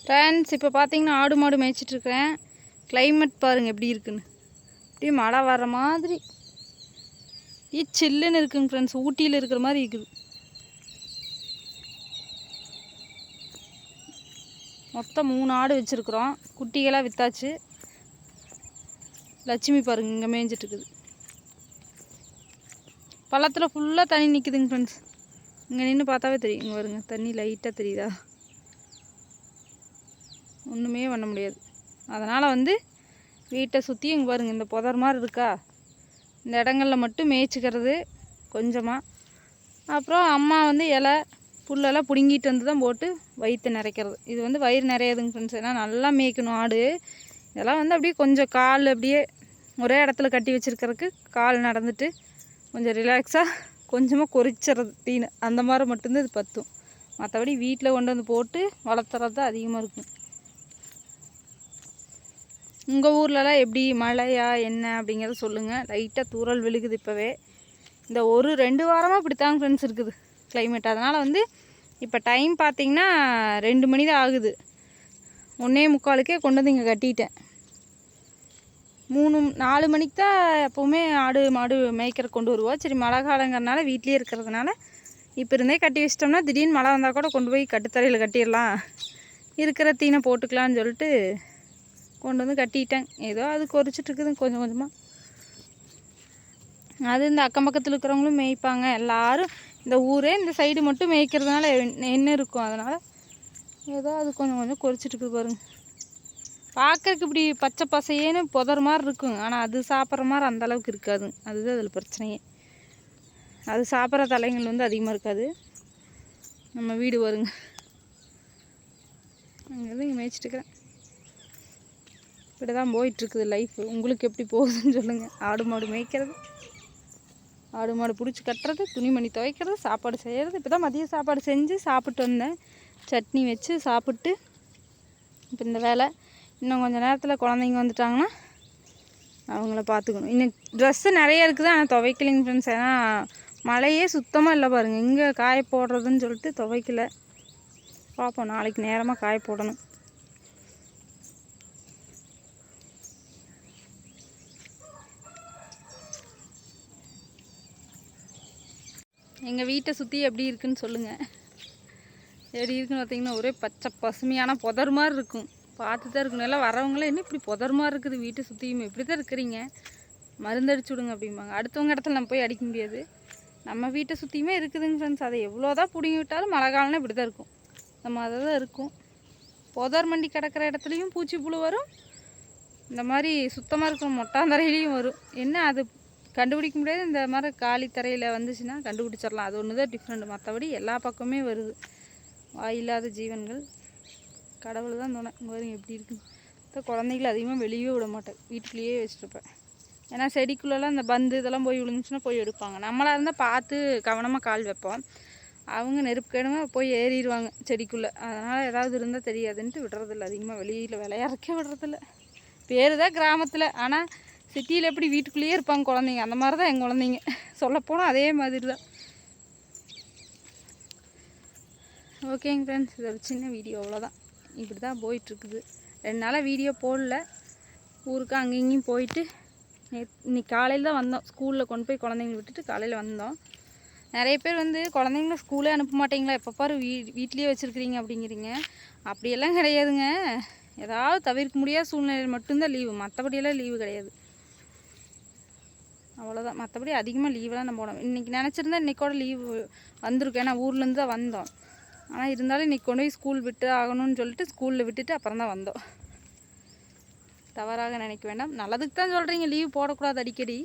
Friends, இப்போ பார்த்தீங்கன்னா ஆடு மாடு மேய்ச்சிட்ருக்கிறேன். கிளைமேட் பாருங்கள் எப்படி இருக்குன்னு. அப்படியே மழை வர்ற மாதிரி சில்லுன்னு இருக்குங்க ஃப்ரெண்ட்ஸ். ஊட்டியில் இருக்கிற மாதிரி இருக்குது. மொத்தம் 3 ஆடு வச்சுருக்குறோம். குட்டிகளாக விற்றாச்சு. லட்சுமி பாருங்க இங்கே மேய்ஞ்சிட்ருக்குது. பள்ளத்தில் ஃபுல்லாக தண்ணி நிற்குதுங்க ஃப்ரெண்ட்ஸ். இங்கே நின்று பார்த்தாவே தெரியும். இங்கே வருங்க, தண்ணி லைட்டாக தெரியுதா? ஒன்றுமே பண்ண முடியாது. அதனால் வீட்டை சுற்றி இங்கே பாருங்கள், இந்த புதர் மாதிரி இருக்கா, இந்த இடங்களில் மட்டும் மேய்ச்சிக்கிறது கொஞ்சமாக. அப்புறம் அம்மா இலை புல்லெல்லாம் பிடுங்கிட்டு வந்து தான் போட்டு வயிற்று நிறைக்கிறது. இது வயிறு நிறையாதுங்க ஃப்ரெண்ட்ஸ். ஏன்னா நல்லா மேய்க்கணும் ஆடு. இதெல்லாம் அப்படியே கொஞ்சம் கால் அப்படியே ஒரே இடத்துல கட்டி வச்சுருக்கிறதுக்கு கால் நடந்துட்டு கொஞ்சம் ரிலாக்ஸாக கொஞ்சமாக கொறிச்சிட்றது தீனு. அந்த மாதிரி மட்டும்தான் இது பற்றும். மற்றபடி வீட்டில் கொண்டு வந்து போட்டு வளர்த்துறது தான் அதிகமாக இருக்கும். உங்கள் ஊர்லலாம் எப்படி மழையா என்ன அப்படிங்கிறத சொல்லுங்கள். லைட்டாக தூறல் விழுகுது இப்போவே. இந்த 1-2 வாரமாக இப்படித்தாங்க ஃப்ரெண்ட்ஸ் இருக்குது கிளைமேட். அதனால் இப்போ டைம் பார்த்திங்கன்னா 2 மணி தான் ஆகுது. 1:45க்கே கொண்டு வந்து இங்கே கட்டிட்டேன். 3-4 மணிக்கு தான் எப்போவுமே ஆடு மாடு மேய்க்கிற கொண்டு வருவோம். சரி, மழை காலங்கிறதுனால வீட்லேயே இருக்கிறதுனால இப்போ இருந்தே கட்டி வச்சிட்டோம்னா திடீர்னு மழை வந்தால் கூட கொண்டு போய் கட்டுத்தரையில் கட்டிடலாம், இருக்கிற தீனை போட்டுக்கலான்னு சொல்லிட்டு கொண்டு வந்து கட்டிட்டேன். ஏதோ அது கொறிச்சிட்ருக்குது கொஞ்சம் கொஞ்சமாக. அது இந்த அக்கம் பக்கத்தில் இருக்கிறவங்களும் மேய்ப்பாங்க. எல்லோரும் இந்த ஊரே இந்த சைடு மட்டும் மேய்க்கிறதுனால என்ன இருக்கும். அதனால் ஏதோ அது கொஞ்சம் கொஞ்சம் கொறிச்சிட்ருக்குது பாருங்கள். பார்க்கறதுக்கு இப்படி பச்சை பசையேன்னு புதர் மாதிரி இருக்குங்க. ஆனால் அது சாப்பிட்ற மாதிரி அந்தளவுக்கு இருக்காது. அதுதான் அதில் பிரச்சனையே. அது சாப்பிட்ற தலைங்கள் அதிகமாக இருக்காது. நம்ம வீடு வருங்க, அங்கேருந்து இங்கே மேய்ச்சிட்ருக்கிறேன். இப்படி தான் போயிட்டுருக்குது லைஃப். உங்களுக்கு எப்படி போகுதுன்னு சொல்லுங்கள். ஆடு மாடு மேய்க்கிறது, ஆடு மாடு பிடிச்சி கட்டுறது, துணிமணி துவைக்கிறது, சாப்பாடு செய்கிறது. இப்போ தான் மதியம் சாப்பாடு செஞ்சு சாப்பிட்டு வந்தேன். சட்னி வச்சு சாப்பிட்டு இப்போ இந்த வேலை. இன்னும் கொஞ்சம் நேரத்தில் குழந்தைங்க வந்துட்டாங்கன்னா அவங்கள பார்த்துக்கணும். இன்னும் ட்ரெஸ்ஸு நிறைய இருக்குது, ஆனால் துவைக்கலைங்க ஃப்ரெண்ட்ஸ். ஏன்னா மழையே சுத்தமாக இல்லை பாருங்கள். இங்கே காய போடுறதுன்னு சொல்லிட்டு துவைக்கல. பார்ப்போம், நாளைக்கு நேரமாக காய போடணும். எங்கள் வீட்டை சுற்றி எப்படி இருக்குன்னு சொல்லுங்கள். எப்படி இருக்குன்னு பார்த்தீங்கன்னா ஒரே பச்சை பசுமையான புதர் மாதிரி இருக்கும். பார்த்து தான் இருக்கணும். எல்லாம் வரவங்களாம் என்ன இப்படி புதர் மாதிரி இருக்குது வீட்டை சுற்றியுமே, இப்படி தான் இருக்கிறீங்க, மருந்தடிச்சு விடுங்க அப்படிம்பாங்க. அடுத்தவங்க இடத்துல நம்ம போய் அடிக்க முடியாது. நம்ம வீட்டை சுற்றியுமே இருக்குதுங்க ஃப்ரெண்ட்ஸ். அதை எவ்வளோதான் பிடுங்கி விட்டாலும் மழை காலம்னா இப்படி தான் இருக்கும். நம்ம அதை தான் இருக்கும். புதர் மண்டி கிடக்கிற இடத்துலையும் பூச்சி புழு வரும். இந்த மாதிரி சுத்தமாக இருக்கிற மொட்டாந்தரையிலையும் வரும். என்ன அது கண்டுபிடிக்க முடியாது. இந்த மாதிரி காலி தரையில் வந்துச்சுன்னா கண்டுபிடிச்சிடலாம். அது ஒன்று தான் டிஃப்ரெண்ட். மற்றபடி எல்லா பக்கமே வருது. வாயில்லாத ஜீவன்கள். கடவுள் தான் தோணை. இங்கே வரும் எப்படி இருக்குன்னு. இந்த குழந்தைகளை அதிகமாக வெளியே விட மாட்டேன், வீட்டுக்குள்ளேயே வச்சுருப்பேன். ஏன்னா செடிக்குள்ளெல்லாம் இந்த பந்து இதெல்லாம் போய் விழுந்துச்சுன்னா போய் எடுப்பாங்க. நம்மளாக இருந்தால் பார்த்து கவனமாக கால் வைப்போம். அவங்க நெருப்பு கேடுமா போய் ஏறிடுவாங்க செடிக்குள்ளே. அதனால் ஏதாவது இருந்தால் தெரியாதுன்ட்டு விடுறதில்ல. அதிகமாக வெளியில் விளையாடுறக்கே விடுறதில்ல. பேர் தான் கிராமத்தில், ஆனால் சிட்டியில் எப்படி வீட்டுக்குள்ளேயே இருப்பாங்க குழந்தைங்க. அந்த மாதிரி தான் எங்கள் குழந்தைங்க. சொல்லப்போனால் அதே மாதிரி தான். ஓகேங்க ஃப்ரெண்ட்ஸ், இது ஒரு சின்ன வீடியோ, அவ்வளோதான். இப்படி தான் போயிட்டுருக்குது. 2 நாளாக வீடியோ போடல. ஊருக்கு அங்கேயும் போயிட்டு இன்னைக்கு காலையில் தான் வந்தோம். ஸ்கூலில் கொண்டு போய் குழந்தைங்கள விட்டுட்டு காலையில் வந்தோம். நிறைய பேர் குழந்தைங்கள ஸ்கூலே அனுப்ப மாட்டீங்களா, எப்போ பாரு வீட்லேயே வச்சுருக்கிறீங்க அப்படிங்கிறீங்க. அப்படியெல்லாம் கிடையாதுங்க. ஏதாவது தவிர்க்க முடியாத சூழ்நிலையில் மட்டும்தான் லீவு, மற்றபடியெல்லாம் லீவு கிடையாது. அவ்வளோதான். மற்றபடி அதிகமாக லீவெலாம் நம்ம போனோம். இன்றைக்கி நினச்சிருந்தா இன்றைக்கோட லீவு வந்திருக்கேன். ஏன்னா ஊர்லேருந்து தான் வந்தோம். ஆனால் இருந்தாலும் இன்றைக்கி கொண்டு போய் ஸ்கூல் விட்டு ஆகணும்னு சொல்லிட்டு ஸ்கூலில் விட்டுட்டு அப்புறம் தான் வந்தோம். தவறாக நினைக்க வேண்டாம். நல்லதுக்கு தான் சொல்கிறீங்க லீவ் போடக்கூடாது அடிக்கடி.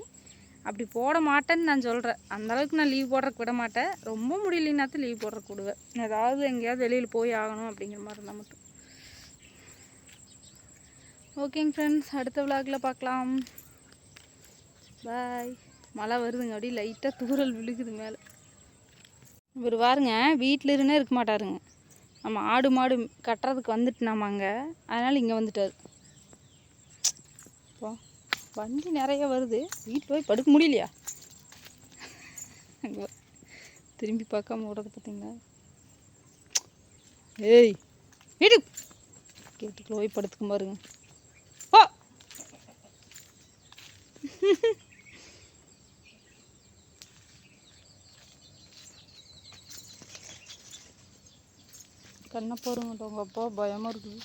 அப்படி போட மாட்டேன்னு நான் சொல்கிறேன். அந்தளவுக்கு நான் லீவ் போடுறக்கு விட மாட்டேன். ரொம்ப முடியலனாத்து லீவ் போடுறக்கு விடுவேன். ஏதாவது எங்கேயாவது வெளியில் போய் ஆகணும் அப்படிங்கிற மாதிரி இருந்தால் மட்டும். ஓகேங்க ஃப்ரெண்ட்ஸ், அடுத்த விளாகில் பார்க்கலாம். பாய். மழை வருதுங்க, அப்படியே லைட்டாக தூறல் விழுகுது மேலே. இவர் பாருங்க, வீட்டில் இருந்தே இருக்க மாட்டாருங்க. நம்ம ஆடு மாடு கட்டுறதுக்கு வந்துட்டு நாம அங்கே, அதனால் இங்கே வந்துட்டார். இப்போ வண்டி நிறைய வருது, வீட்டில் போய் படுக்க முடியலையா? அங்கே திரும்பி பார்க்காம ஓடுறது பார்த்தீங்களா? ஏய் வீடு கேட்டுக்குள்ள போய் படுத்துக்கும் பாருங்க. ஓ கண்ணை பாருங்கட்ட உங்கள் அப்பா பயமாக இருக்குது.